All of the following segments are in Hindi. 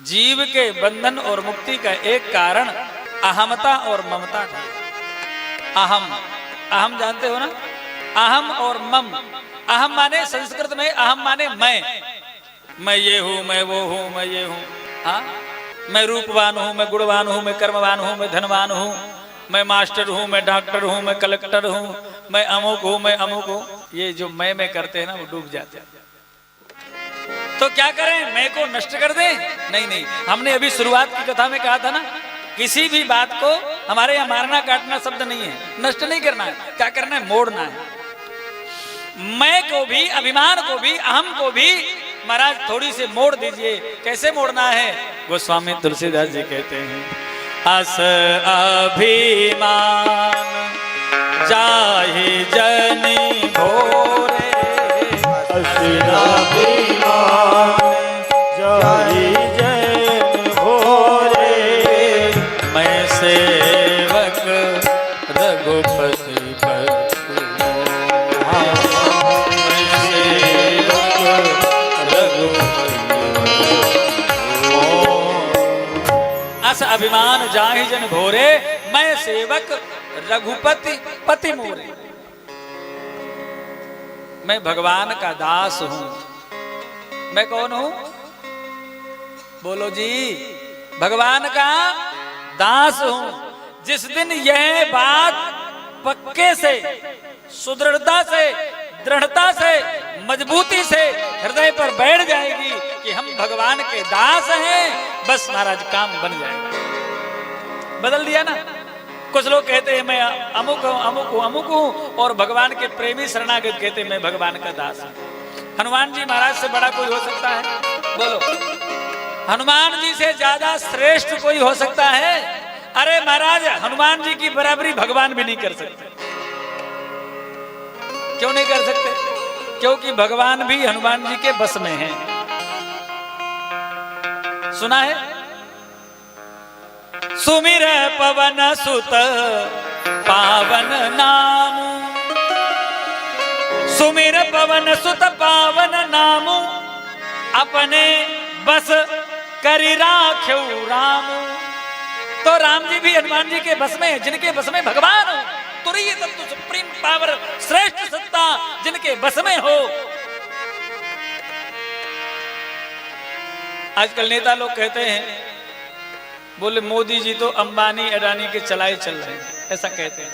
जीव के बंधन और मुक्ति का एक कारण अहमता और ममता था। अहम, अहम जानते हो ना, अहम और मम। अहम माने संस्कृत में अहम माने मैं ये हूं, मैं वो हूं, मैं ये हूं। हाँ, मैं रूपवान हूं, मैं गुणवान हूं, मैं कर्मवान हूं, मैं धनवान हूं, मैं मास्टर हूं, मैं डॉक्टर हूं, मैं कलेक्टर हूं, मैं अमुक हूं, मैं अमुक हूं। ये जो मैं करते हैं ना, वो डूब जाते हैं। तो क्या करें, मैं को नष्ट कर दें? नहीं नहीं, हमने अभी शुरुआत की कथा में कहा था ना, किसी भी बात को हमारे यहाँ मारना काटना शब्द नहीं है, नष्ट नहीं करना है। क्या करना है? मोड़ना है। मैं को भी, अभिमान को भी, अहम को भी महाराज थोड़ी सी मोड़ दीजिए। कैसे मोड़ना है? गोस्वामी तुलसीदास जी कहते हैं, अस अभिमान जाहि जनि भोरे, अभिमान जाहि जनि भोरे, मैं सेवक रघुपति अभिमान जाहि जन भोरे, मैं सेवक रघुपति पति मोरे। मैं भगवान का दास हूं। मैं कौन हूं? बोलो जी। भगवान का दास हूं। जिस दिन यह बात पक्के से, सुदृढ़ता से, दृढ़ता से, मजबूती से हृदय पर बैठ जाएगी कि हम भगवान के दास हैं, बस महाराज काम बन जाएगा। बदल दिया ना। कुछ लोग कहते हैं मैं अमुक हूं, अमुक हूं, अमुक हूं, और भगवान के प्रेमी शरणागत कहते हैं मैं भगवान का दास हूं। हनुमान जी महाराज से बड़ा कोई हो सकता है? बोलो। हनुमान जी से ज्यादा श्रेष्ठ कोई हो सकता है? अरे महाराज, हनुमान जी की बराबरी भगवान भी नहीं कर सकते। क्यों नहीं कर सकते? क्योंकि भगवान भी हनुमान जी के बस में है। सुना है? सुमिर पवन सुत पावन नाम, सुमिर पवन सुत पावन नाम, अपने बस करि राख्यऊ राम। तो राम जी भी हनुमान जी के बस में, जिनके बस में भगवान हो, तुरीय तत्व, सुप्रीम पावर, श्रेष्ठ सत्ता जिनके बस में हो। आजकल नेता लोग कहते हैं, बोले मोदी जी तो अंबानी अडानी के चलाए चल रहे हैं, ऐसा कहते हैं।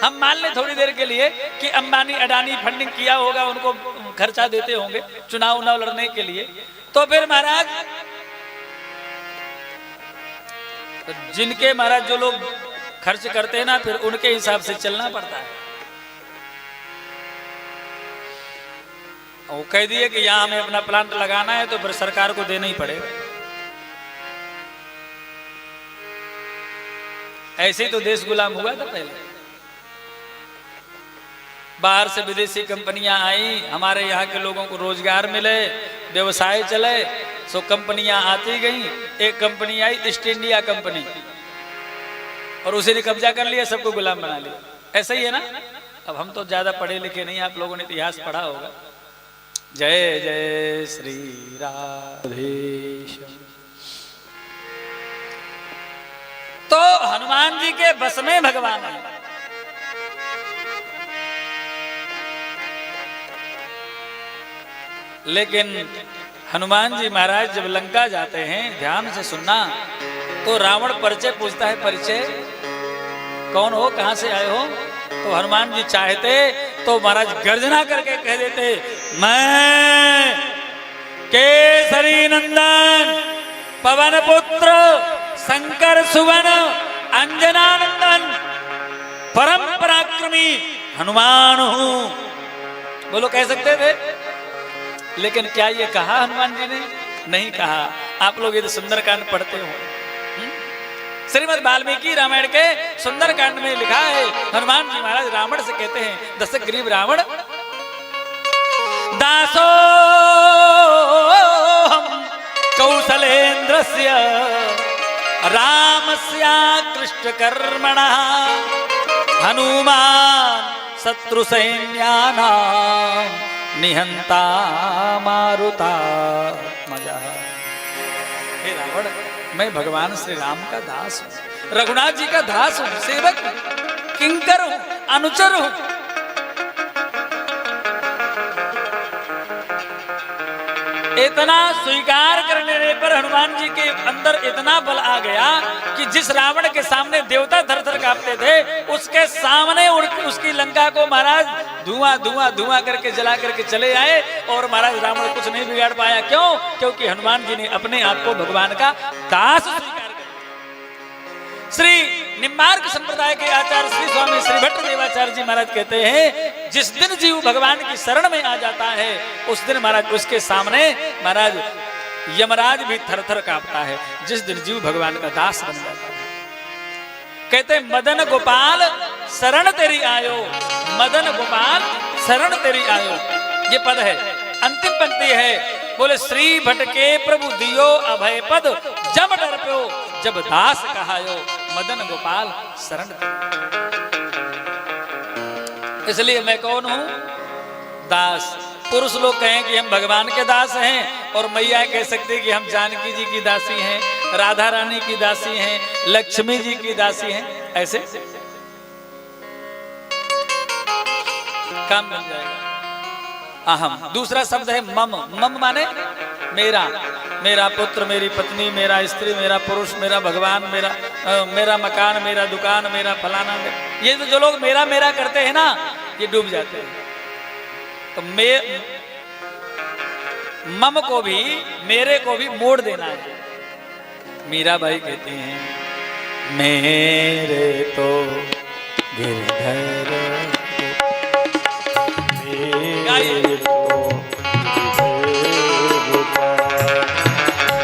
हम मान लें थोड़ी देर के लिए कि अंबानी अडानी फंडिंग किया होगा, उनको खर्चा देते होंगे चुनाव लड़ने के लिए। तो फिर महाराज, जिनके महाराज जो लोग खर्च करते हैं ना, फिर उनके हिसाब से चलना पड़ता है। वो कह दिए कि यहां हमें अपना प्लांट लगाना है, तो फिर सरकार को देना ही पड़ेगा। ऐसे ही तो देश गुलाम हुआ था पहले। बाहर से विदेशी कंपनियां आई, हमारे यहाँ के लोगों को रोजगार मिले, व्यवसाय चले, सो कंपनियां आती गई। एक कंपनी आई ईस्ट इंडिया कंपनी, और उसी ने कब्जा कर लिया, सबको गुलाम बना लिया। ऐसा ही है ना। अब हम तो ज्यादा पढ़े लिखे नहीं, आप लोगों ने इतिहास पढ़ा होगा। जय जय श्री राधेश्याम। तो हनुमान जी के बस में भगवान है। लेकिन हनुमान जी महाराज जब लंका जाते हैं, ध्यान से सुनना, तो रावण परिचय पूछता है। परिचय कौन हो, कहां से आए हो? तो हनुमान जी चाहते तो महाराज गर्जना करके कह देते, मैं केसरी नंदन पवन पुत्र शंकर सुवन अंजनानंदन परम पराक्रमी हनुमान हूं। बोलो, कह सकते थे। लेकिन क्या ये कहा हनुमान जी ने? नहीं कहा। आप लोग ये सुंदरकांड पढ़ते हो, श्रीमद् वाल्मीकि रामायण के सुंदरकांड में लिखा है, हनुमान जी महाराज रावण से कहते हैं, दशग्रीव रावण, दासो हम कौशलेन्द्रस्य रामस्य कृष्ण कर्मणः हनुमान शत्रु सैन्यानां निहंता मारुता मजा। रावण, मैं भगवान श्री राम का दास हूं, रघुनाथ जी का दास हूं, सेवक हूं, किंकर हूं, अनुचर हूं। इतना स्वीकार करने पर हनुमान जी के अंदर इतना बल आ गया कि जिस रावण के सामने देवता थर थर कांपते थे, उसके सामने उसकी लंका को महाराज धुआं धुआं धुआं करके जला करके चले आए और महाराज रावण कुछ नहीं बिगाड़ पाया। क्यों? क्योंकि हनुमान जी ने अपने आप को भगवान का दास स्वीकार कर। श्री निम्बार्क संप्रदाय के आचार्य श्री स्वामी श्री भट्ट देवाचार्य जी महाराज कहते हैं, जिस दिन जीव भगवान की शरण में आ जाता है उस दिन महाराज उसके सामने महाराज यमराज भी थर थर कांपता है। जिस दिन जीव भगवान का दास बन जाता है। कहते मदन गोपाल शरण तेरी आयो, मदन गोपाल शरण तेरी आयो, ये पद है। अंतिम पंक्ति है, बोले श्री भट्ट के प्रभु दियो अभय पद, जब डर प्यो जब दास कहायो, मदन गोपाल शरण तेरी। इसलिए मैं कौन हूं? दास। पुरुष लोग कहें कि हम भगवान के दास हैं और मैया कह सकती कि हम जानकी जी की दासी हैं, राधा रानी की दासी हैं, लक्ष्मी जी की दासी हैं। ऐसे काम बन जाएगा। अहम दूसरा शब्द है मम। मम माने मेरा, मेरा पुत्र, मेरी पत्नी, मेरा स्त्री, मेरा पुरुष, मेरा भगवान, मेरा मकान, मेरा दुकान, मेरा फलाना। ये तो जो लोग मेरा मेरा करते हैं ना, ये डूब जाते हैं। तो मम को भी, मेरे को भी मोड़ देना है। मीरा बाई कहती हैं, मेरे तो गिरधर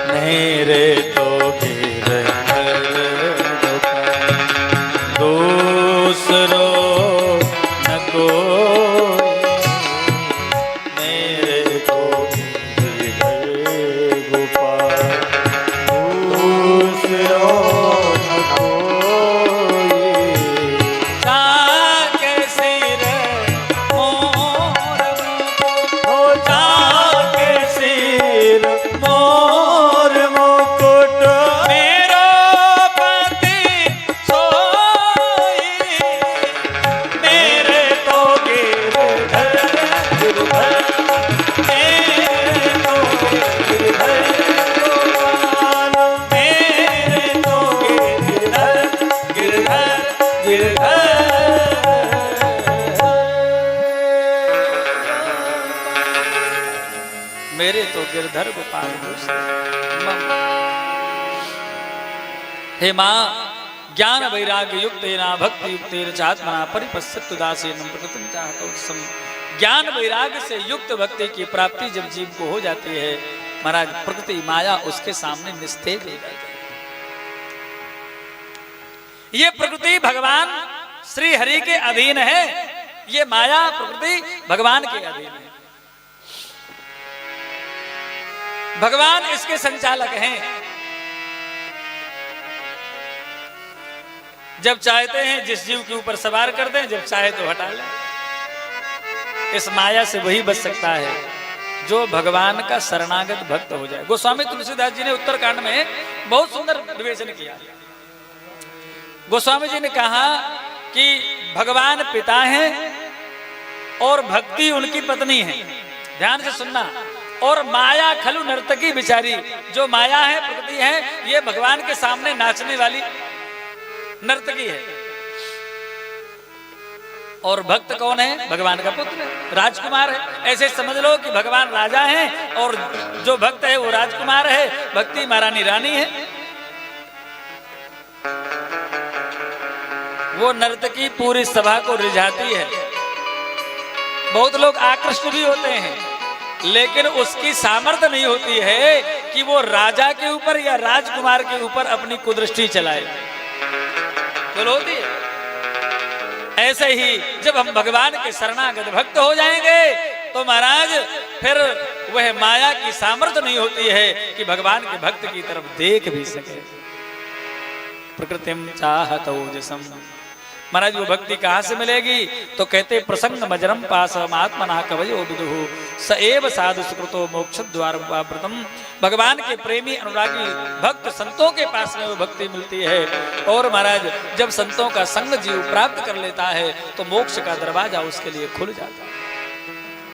मेरे तो गिरधर दूसरो न कोई, मेरे तो गिरधर गोपाल दूसरो न कोई। जाके सिर मोर हो जाके सिर मोर मुकुट, मेरो पति सोई, मेरे तो गिरधर गिरधर, मेरे तो गिरधर गोपाल, मेरे तो गिरधर गिरधर गिरधर। मेरे तो गिरधर गोपाल। हे मां, ज्ञान वैराग्य युक्त ना भक्ति युक्त चात्मना परिपश्यतु दासेन प्रकृतिं चाहतो सम। ज्ञान वैराग्य से युक्त भक्ति की प्राप्ति जब जीव को हो जाती है, महाराज प्रकृति माया उसके सामने निस्तेज हो जाती है। ये प्रकृति भगवान श्री हरि के अधीन है, ये माया प्रकृति भगवान के अधीन है। भगवान इसके संचालक हैं। जब चाहते हैं जिस जीव के ऊपर सवार कर दें, जब चाहे तो हटा लें। इस माया से वही बच सकता है जो भगवान का शरणागत भक्त हो जाए। गोस्वामी तुलसीदास जी ने उत्तरकांड में बहुत सुंदर विवेचन किया। गोस्वामी जी ने कहा कि भगवान पिता हैं और भक्ति उनकी पत्नी है। ध्यान से सुनना। और माया खलु नर्तकी बिचारी, जो माया है प्रकृति है, ये भगवान के सामने नाचने वाली नर्तकी है। और भक्त कौन है? भगवान का पुत्र है, राजकुमार है। ऐसे समझ लो कि भगवान राजा हैं और जो भक्त है वो राजकुमार है, भक्ति महारानी रानी है। वो नर्तकी पूरी सभा को रिझाती है। बहुत लोग आकृष्ट भी होते हैं, लेकिन उसकी सामर्थ्य नहीं होती है कि वो राजा के ऊपर या राजकुमार के ऊपर अपनी कुदृष्टि चलाए। तो होती है। ऐसे ही जब हम भगवान के शरणागत भक्त हो जाएंगे तो महाराज फिर वह माया की सामर्थ्य नहीं होती है कि भगवान के भक्त की तरफ देख भी सके। प्रकृतिम चाहतो जसम महाराज वो भक्ति कहाँ से मिलेगी? तो कहते प्रसंग मजरम पास महात्मना कवयो विदुहु स एव साधु सुकृतो मोक्ष द्वार व्रतम। भगवान के प्रेमी अनुरागी भक्त संतों के पास में वो भक्ति मिलती है। और महाराज जब संतों का संग जीव प्राप्त कर लेता है तो मोक्ष का दरवाजा उसके लिए खुल जाता है।